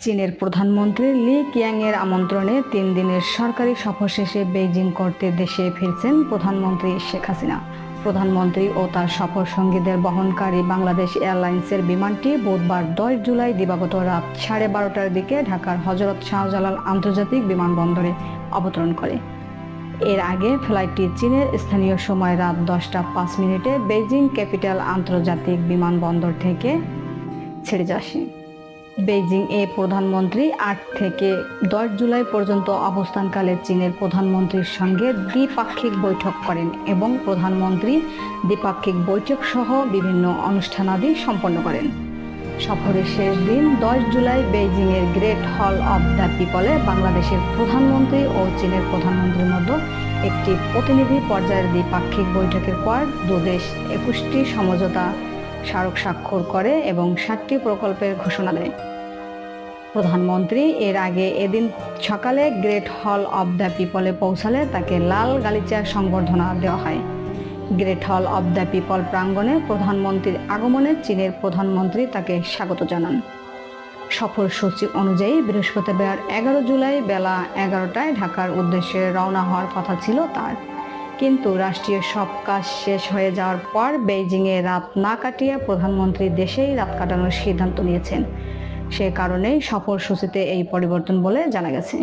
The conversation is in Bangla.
চীনের প্রধানমন্ত্রী লি কিয়াং এর আমন্ত্রণে 3 দিনের সরকারি সফর শেষে বেইজিং করতে দেশে ফিরছেন প্রধানমন্ত্রী শেখ হাসিনা। প্রধানমন্ত্রী ও তার সফর সঙ্গীদের বহনকারী বাংলাদেশ এয়ারলাইন্সের বিমানটি বুধবার 10 জুলাই দিবাগত রাত 12:30টার দিকে ঢাকার হযরত শাহজালাল আন্তর্জাতিক বিমানবন্দরে অবতরণ করে। এর আগে ফ্লাইটটি চীনের স্থানীয় সময় রাত 10টা 5 মিনিটে বেইজিং ক্যাপিটাল আন্তর্জাতিক বিমানবন্দর থেকে ছেড়ে আসে। বেইজিং এ প্রধানমন্ত্রী 8 থেকে 10 জুলাই পর্যন্ত অবস্থানকালে চীনের প্রধানমন্ত্রীর সঙ্গে দ্বিপাক্ষিক বৈঠক করেন এবং প্রধানমন্ত্রী দ্বিপাক্ষিক বৈঠক সহ বিভিন্ন অনুষ্ঠানাদি সম্পন্ন করেন। সফরের শেষ দিন 10 জুলাই বেইজিং এর গ্রেট হল অব দ্য পিপলে বাংলাদেশের প্রধানমন্ত্রী ও চীনের প্রধানমন্ত্রীর মধ্যে একটি প্রতিনিধি পর্যায়ের দ্বিপাক্ষিক বৈঠকের পর দুদেশ 21টি সমঝোতা স্মারক স্বাক্ষর করে এবং 7টি প্রকল্পের ঘোষণা দেয়। প্রধানমন্ত্রী এর আগে এদিন সকালে গ্রেট হল অব দ্য পিপলে পৌঁছালে তাকে লাল গালিচার সংবর্ধনা দেওয়া হয়। গ্রেট হল অব দ্য পিপল প্রাঙ্গণে প্রধানমন্ত্রীর আগমনে চীনের প্রধানমন্ত্রী তাকে স্বাগত জানান। সফরসূচি অনুযায়ী বৃহস্পতিবার 11 জুলাই বেলা 11টায় ঢাকার উদ্দেশ্যে রওনা হওয়ার কথা ছিল তার, কিন্তু রাষ্ট্রীয় সব কাজ শেষ হয়ে যাওয়ার পর বেইজিংয়ে রাত না কাটিয়ে প্রধানমন্ত্রী দেশেই রাত কাটানোর সিদ্ধান্ত নিয়েছেন। সে কারণেই সফরসূচিতে এই পরিবর্তন বলে জানা গেছে।